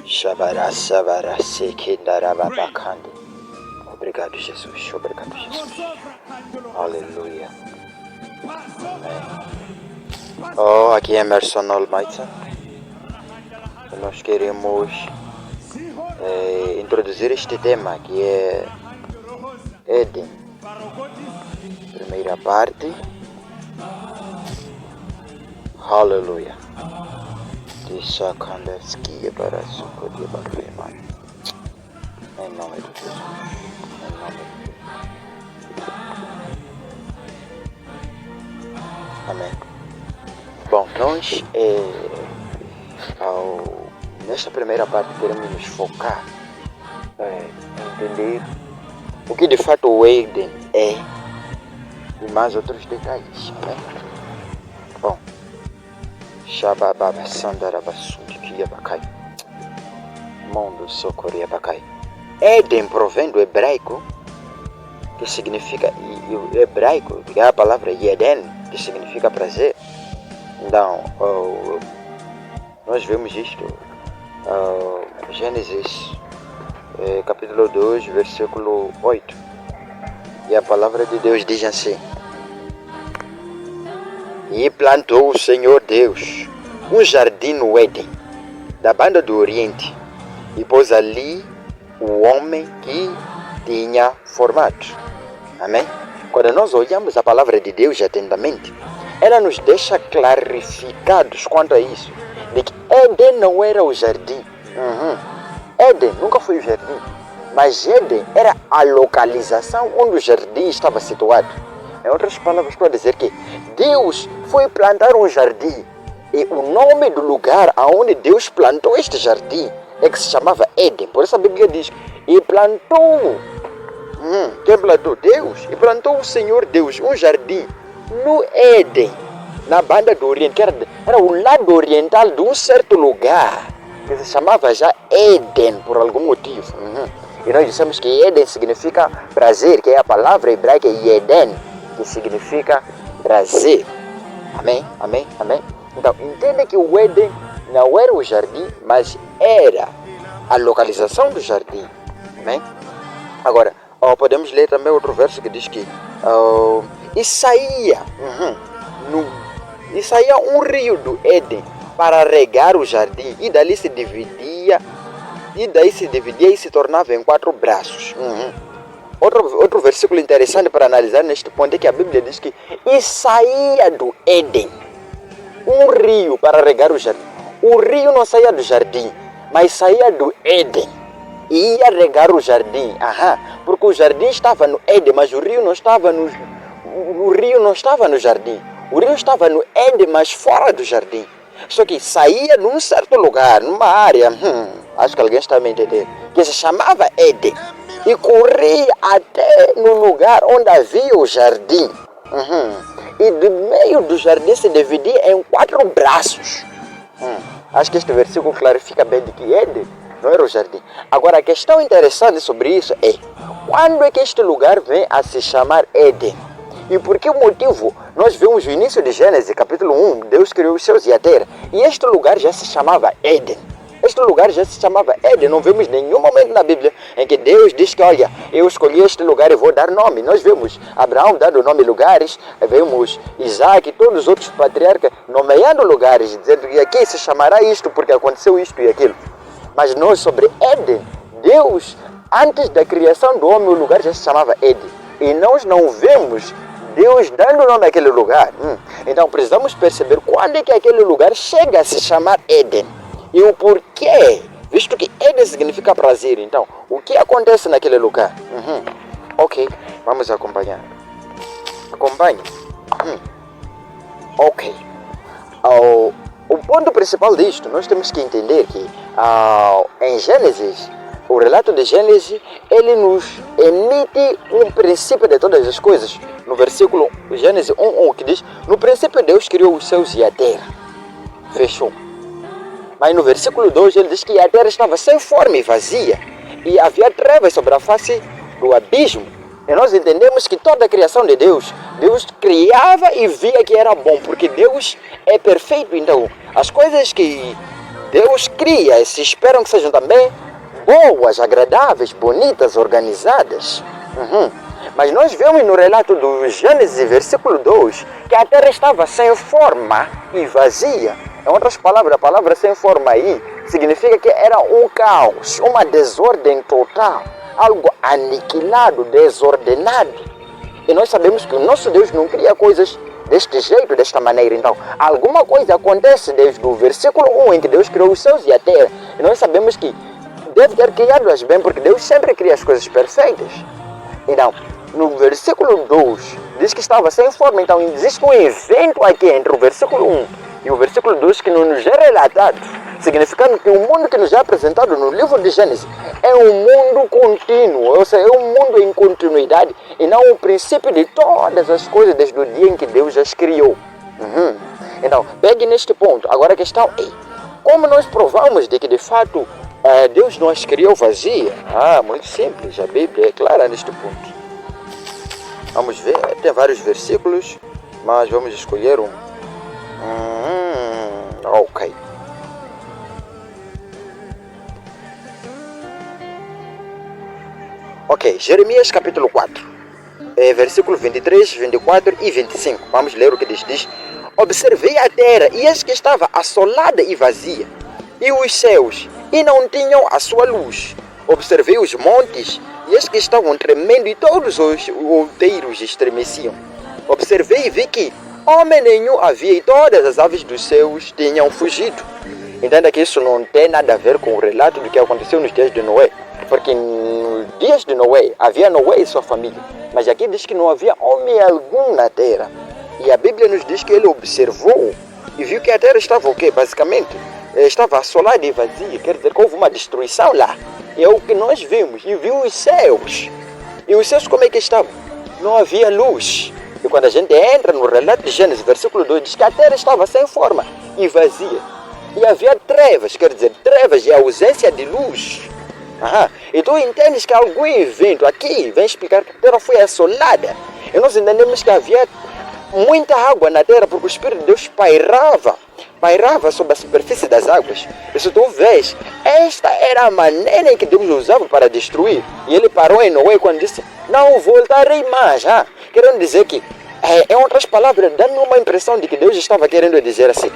Shabara sabara sekindarababakande. Obrigado, Jesus. Obrigado, Jesus. Aleluia. Amém. Oh, aqui é Emerson Almighty. Nós queremos introduzir este tema que é Éden. Primeira parte. Aleluia. Dissakanderskia para sucodia para em nome de Jesus. Em nome de Jesus. Amém. Bom, nós nesta primeira parte queremos nos focar em entender o que de fato o Éden é e mais outros detalhes. Amém? Bom, Shabababa Sandarabassundikia Bakai Mundo Socoria Bakai. Éden provém do hebraico, que significa, e o hebraico, que é a palavra Yeden, que significa prazer. Então, nós vemos isto Gênesis capítulo 2, versículo 8. E a palavra de Deus diz assim: E plantou o Senhor Deus um jardim no Éden, da banda do Oriente, e pôs ali o homem que tinha formado. Amém? Quando nós olhamos a palavra de Deus atentamente, ela nos deixa clarificados quanto a isso, de que Éden não era o jardim. Éden nunca foi o jardim, mas Éden era a localização onde o jardim estava situado. Em outras palavras, estou a dizer que Deus foi plantar um jardim e o nome do lugar aonde Deus plantou este jardim é que se chamava Éden. Por isso a Bíblia diz: e plantou. Quem plantou? Deus. E plantou o Senhor Deus um jardim no Éden, na banda do Oriente, que era o lado oriental de um certo lugar que se chamava já Éden por algum motivo. E nós dissemos que Éden significa prazer, que é a palavra hebraica Yeden, que significa prazer. Amém? Amém? Amém? Então, entenda que o Éden não era o jardim, mas era a localização do jardim. Amém? Agora, podemos ler também outro verso que diz que e saía um rio do Éden para regar o jardim, e dali se dividia, e se tornava em 4 braços. Outro versículo interessante para analisar neste ponto é que a Bíblia diz que e saía do Éden um rio para regar o jardim. O rio não saía do jardim, mas saía do Éden e ia regar o jardim. Porque o jardim estava no Éden, mas o rio não estava no jardim. O rio estava no Éden, mas fora do jardim. Só que saía num certo lugar, numa área, acho que alguém está a me entender, que se chamava Éden, e corria até no lugar onde havia o jardim. E do meio do jardim se dividia em 4 braços. Acho que este versículo clarifica bem de que Éden não era o jardim. Agora, a questão interessante sobre isso é: quando é que este lugar vem a se chamar Éden? E por que motivo? Nós vemos o início de Gênesis, capítulo 1, Deus criou os céus e a terra, e este lugar já se chamava Éden. Este lugar já se chamava Éden. Não vemos nenhum momento na Bíblia em que Deus diz que, olha, eu escolhi este lugar e vou dar nome. Nós vemos Abraão dando nome a lugares, vemos Isaac e todos os outros patriarcas nomeando lugares, dizendo que aqui se chamará isto porque aconteceu isto e aquilo. Mas nós, sobre Éden, Deus, antes da criação do homem, o lugar já se chamava Éden. E nós não vemos Deus dando nome àquele lugar. Então precisamos perceber quando é que aquele lugar chega a se chamar Éden e o porquê, visto que Éden significa prazer. Então, o que acontece naquele lugar? Ok, vamos acompanhar. Acompanhe. Ok. O ponto principal disto, nós temos que entender que em Gênesis, o relato de Gênesis, ele nos emite um princípio de todas as coisas. No versículo Gênesis 1:1, que diz: no princípio Deus criou os céus e a terra. Fechou. Mas no versículo 2 ele diz que a terra estava sem forma e vazia, e havia trevas sobre a face do abismo. E nós entendemos que toda a criação de Deus, Deus criava e via que era bom, porque Deus é perfeito. Então, as coisas que Deus cria e se esperam que sejam também boas, agradáveis, bonitas, organizadas. Mas nós vemos no relato do Gênesis, versículo 2, que a terra estava sem forma e vazia. Em outras palavras, a palavra sem forma aí significa que era um caos, uma desordem total, algo aniquilado, desordenado. E nós sabemos que o nosso Deus não cria coisas deste jeito, desta maneira. Então, alguma coisa acontece desde o versículo 1 em que Deus criou os céus e a terra. E nós sabemos que deve ter criado-as bem, porque Deus sempre cria as coisas perfeitas. Então, no versículo 2, diz que estava sem forma. Então, existe um evento aqui entre o versículo 1 e o versículo 2 que não nos é relatado, significando que o mundo que nos é apresentado no livro de Gênesis é um mundo contínuo, ou seja, é um mundo em continuidade e não o princípio de todas as coisas desde o dia em que Deus as criou. Então, pegue neste ponto. Agora a questão é, como nós provamos de que de fato Deus não as criou vazia? Muito simples, a Bíblia é clara neste ponto. Vamos ver, tem vários versículos, mas vamos escolher um. Ok. Ok, Jeremias capítulo 4, versículo 23, 24 e 25. Vamos ler o que diz. Observei a terra, e eis que estava assolada e vazia, e os céus, e não tinham a sua luz. Observei os montes, e eis que estavam tremendo, e todos os outeiros estremeciam. Observei e vi que homem nenhum havia, e todas as aves dos céus tinham fugido. Entenda que isso não tem nada a ver com o relato do que aconteceu nos dias de Noé. Porque nos dias de Noé, havia Noé e sua família. Mas aqui diz que não havia homem algum na terra. E a Bíblia nos diz que ele observou e viu que a terra estava o quê? Basicamente, estava assolada e vazia. Quer dizer que houve uma destruição lá. E é o que nós vimos. E viu os céus. E os céus como é que estavam? Não havia luz. E quando a gente entra no relato de Gênesis, versículo 2, diz que a terra estava sem forma e vazia. E havia trevas, quer dizer, trevas e a ausência de luz. E tu entendes que algum evento aqui vem explicar que a terra foi assolada. E nós entendemos que havia muita água na terra, porque o Espírito de Deus pairava sobre a superfície das águas. E se tu vês, esta era a maneira em que Deus usava para destruir. E ele parou em Noé quando disse, não voltarei mais. Querendo dizer que, em outras palavras, dando uma impressão de que Deus estava querendo dizer assim,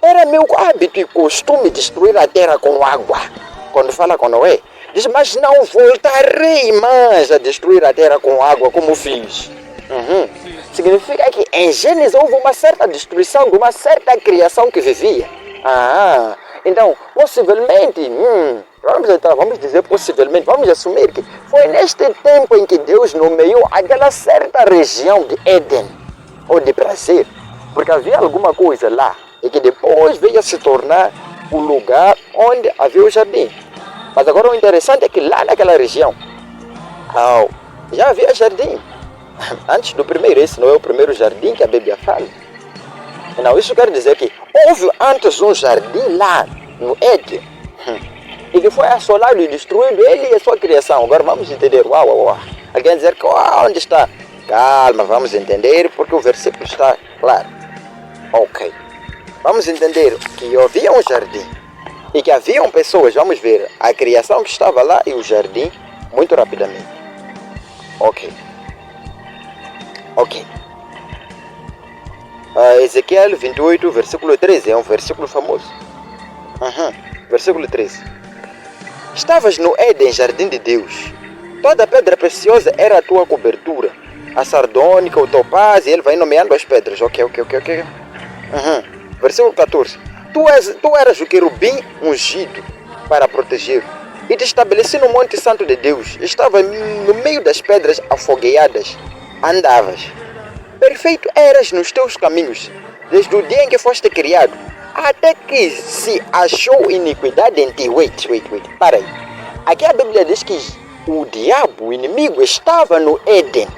era meu hábito e costume destruir a terra com água. Quando fala com Noé, diz, mas não voltarei mais a destruir a terra com água como fiz. Significa que em Gênesis houve uma certa destruição de uma certa criação que vivia. Então, possivelmente, vamos dizer possivelmente, vamos assumir que foi neste tempo em que Deus nomeou aquela certa região de Éden, ou de prazer, porque havia alguma coisa lá, e que depois veio a se tornar o lugar onde havia o jardim. Mas agora o interessante é que lá naquela região, já havia jardim. Antes do primeiro, esse não é o primeiro jardim que a Bíblia fala. Não, isso quer dizer que houve antes um jardim lá no Éden, e que foi assolado e destruído ele e a sua criação. Agora vamos entender, alguém dizer que onde está? Calma, vamos entender porque o versículo está claro. Ok, vamos entender que havia um jardim e que haviam pessoas, vamos ver a criação que estava lá e o jardim muito rapidamente. Ok. Ezequiel 28, versículo 13, é um versículo famoso. Versículo 13. Estavas no Éden, jardim de Deus. Toda pedra preciosa era a tua cobertura. A sardônica, o topaz, e ele vai nomeando as pedras. Ok. Versículo 14. Tu eras o querubim ungido para proteger. E te estabeleci no monte santo de Deus. Estava no meio das pedras afogueadas. Andavas. Perfeito eras nos teus caminhos, desde o dia em que foste criado, até que se achou iniquidade em ti. Wait, para aí. Aqui a Bíblia diz que o diabo, o inimigo, estava no Éden,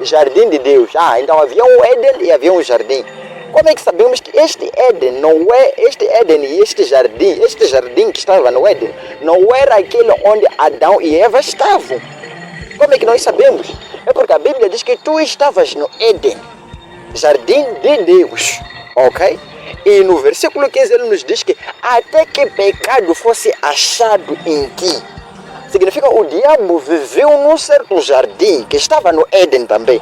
jardim de Deus. Então havia um Éden e havia um jardim. Como é que sabemos que este Éden não é este Éden e este jardim que estava no Éden, não era aquele onde Adão e Eva estavam? Como é que nós sabemos? É porque a Bíblia diz que tu estavas no Éden, jardim de Deus, ok? E no versículo 15 ele nos diz que até que pecado fosse achado em ti. Significa o diabo viveu num certo jardim que estava no Éden também.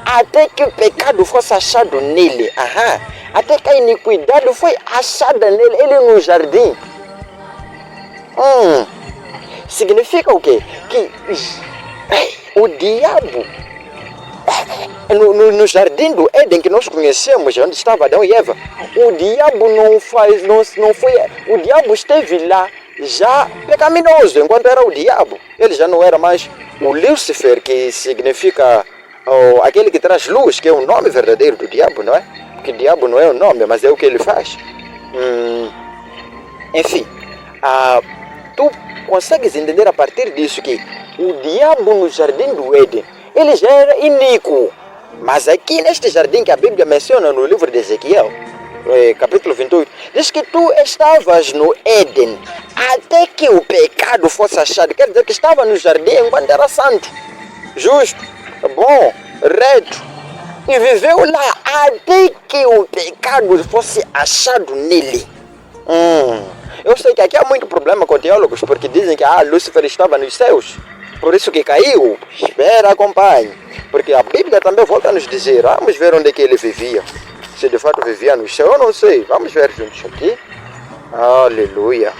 Até que o pecado fosse achado nele. Até que a iniquidade foi achada nele, ele no jardim. Significa o quê? Que o diabo, no jardim do Éden que nós conhecemos, onde estava Adão e Eva, o diabo não foi, o diabo esteve lá já pecaminoso, enquanto era o diabo. Ele já não era mais o Lúcifer, que significa aquele que traz luz, que é o nome verdadeiro do diabo, não é? Porque diabo não é o nome, mas é o que ele faz. Enfim, tu consegues entender a partir disso que o diabo no jardim do Éden, ele já era iníquo. Mas aqui neste jardim que a Bíblia menciona no livro de Ezequiel, capítulo 28, diz que tu estavas no Éden até que o pecado fosse achado. Quer dizer que estava no jardim enquanto era santo, justo, bom, reto, e viveu lá até que o pecado fosse achado nele. Eu sei que aqui há muito problema com teólogos, porque dizem que Lúcifer estava nos céus, por isso que caiu. Espera, acompanhe, porque a Bíblia também volta a nos dizer. Vamos ver onde é que ele vivia. Se de fato vivia no céu, eu não sei. Vamos ver juntos aqui. Aleluia.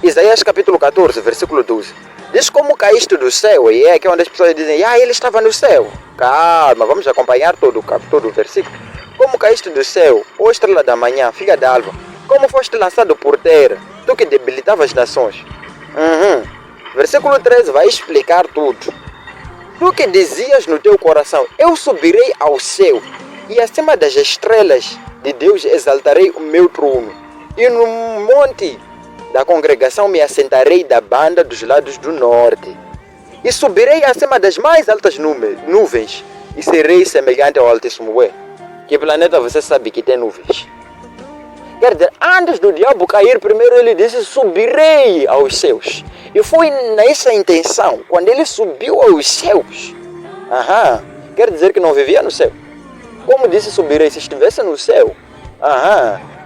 Isaías capítulo 14, versículo 12. Diz como caíste do céu, e é aqui onde as pessoas dizem, ele estava no céu. Calma, vamos acompanhar todo o versículo. Como caíste do céu, ó estrela da manhã, filha d'alva, como foste lançado por terra, tu que debilitavas nações. Versículo 13 vai explicar tudo. Tu que dizias no teu coração, eu subirei ao céu, e acima das estrelas de Deus exaltarei o meu trono, e no monte da congregação me assentarei da banda dos lados do norte, e subirei acima das mais altas nuvens, e serei semelhante ao Altíssimo. Que planeta você sabe que tem nuvens? Quer dizer, antes do diabo cair, primeiro ele disse, subirei aos céus. E foi nessa intenção, quando ele subiu aos céus, quer dizer que não vivia no céu. Como disse subirei, se estivesse no céu,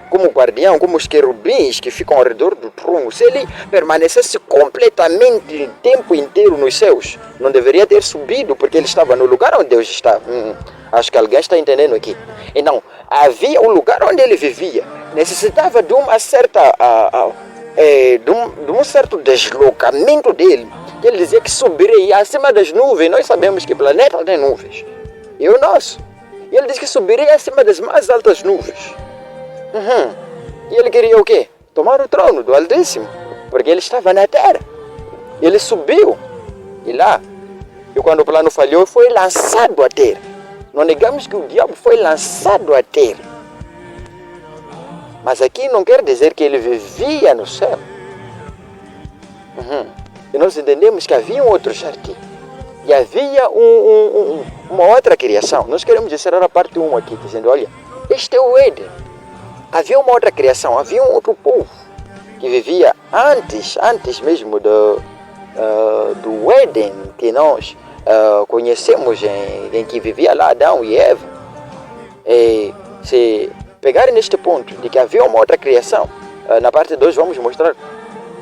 como guardião, como os querubins que ficam ao redor do trono, se ele permanecesse completamente o tempo inteiro nos céus, não deveria ter subido, porque ele estava no lugar onde Deus estava. Acho que alguém está entendendo aqui. Então, havia um lugar onde ele vivia, necessitava de uma certa, de um certo deslocamento dele. Ele dizia que subirei acima das nuvens. Nós sabemos que o planeta tem nuvens, e o nosso. E ele disse que subirei acima das mais altas nuvens. E ele queria o quê? Tomar o trono do Altíssimo, porque ele estava na terra. Ele subiu, e lá, e quando o plano falhou, foi lançado à terra. Não negamos que o diabo foi lançado à terra, mas aqui não quer dizer que ele vivia no céu. E nós entendemos que havia um outro jardim, e havia uma outra criação. Nós queremos encerrar a parte 1 aqui, dizendo, olha, este é o Éden. Havia uma outra criação, havia um outro povo que vivia antes mesmo do Éden que nós conhecemos, em que vivia lá Adão e Eva. Se pegarem neste ponto de que havia uma outra criação, na parte 2 vamos mostrar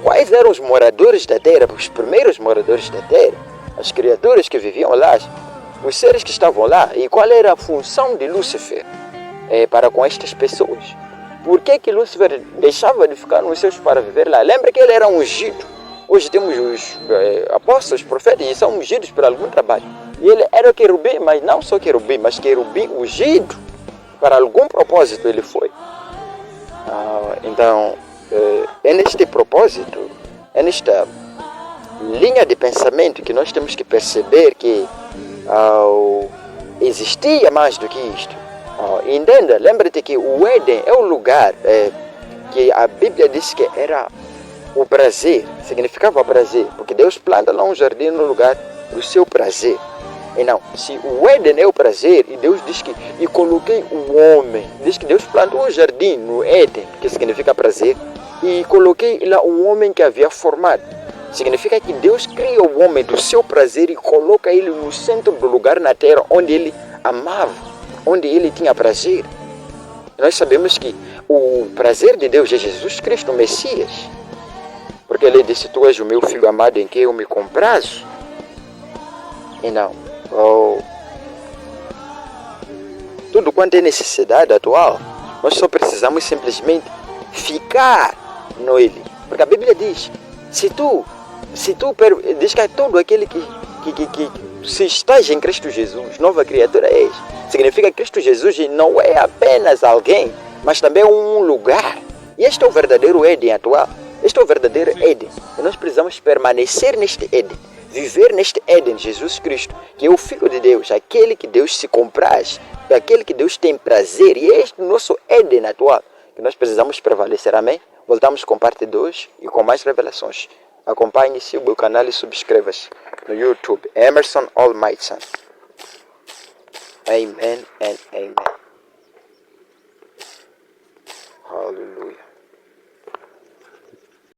quais eram os moradores da terra, os primeiros moradores da terra, as criaturas que viviam lá, os seres que estavam lá, e qual era a função de Lúcifer para com estas pessoas. Por que Lúcifer deixava de ficar nos céus para viver lá? Lembra que ele era ungido. Hoje temos os apóstolos, profetas, e são ungidos por algum trabalho. E ele era querubim, mas não só querubim, mas querubim ungido. Para algum propósito ele foi. Então, é neste propósito, é nesta linha de pensamento que nós temos que perceber que existia mais do que isto. Entenda, lembra-te que o Éden é o lugar que a Bíblia diz que era o prazer, significava prazer, porque Deus planta lá um jardim no lugar do seu prazer. E não, se o Éden é o prazer, e Deus diz que, e coloquei o homem, diz que Deus plantou um jardim no Éden, que significa prazer, e coloquei lá o homem que havia formado. Significa que Deus cria o homem do seu prazer e coloca ele no centro do lugar na terra onde ele amava, onde ele tinha prazer. Nós sabemos que o prazer de Deus é Jesus Cristo, o Messias. Porque ele disse, tu és o meu filho amado em quem eu me comprazo. E não. Tudo quanto é necessidade atual, nós só precisamos simplesmente ficar nele. Porque a Bíblia diz, diz que é todo aquele que se estás em Cristo Jesus, nova criatura és. Significa que Cristo Jesus não é apenas alguém, mas também um lugar. E este é o verdadeiro Éden atual. Este é o verdadeiro Éden. E nós precisamos permanecer neste Éden. Viver neste Éden, Jesus Cristo, que é o Filho de Deus, aquele que Deus se compraz, aquele que Deus tem prazer. E é este o nosso Éden atual, que nós precisamos prevalecer. Amém? Voltamos com parte 2 e com mais revelações. Acompanhe-se o meu canal e subscreva-se no YouTube. Emerson Almighty. Amen and amen. Hallelujah.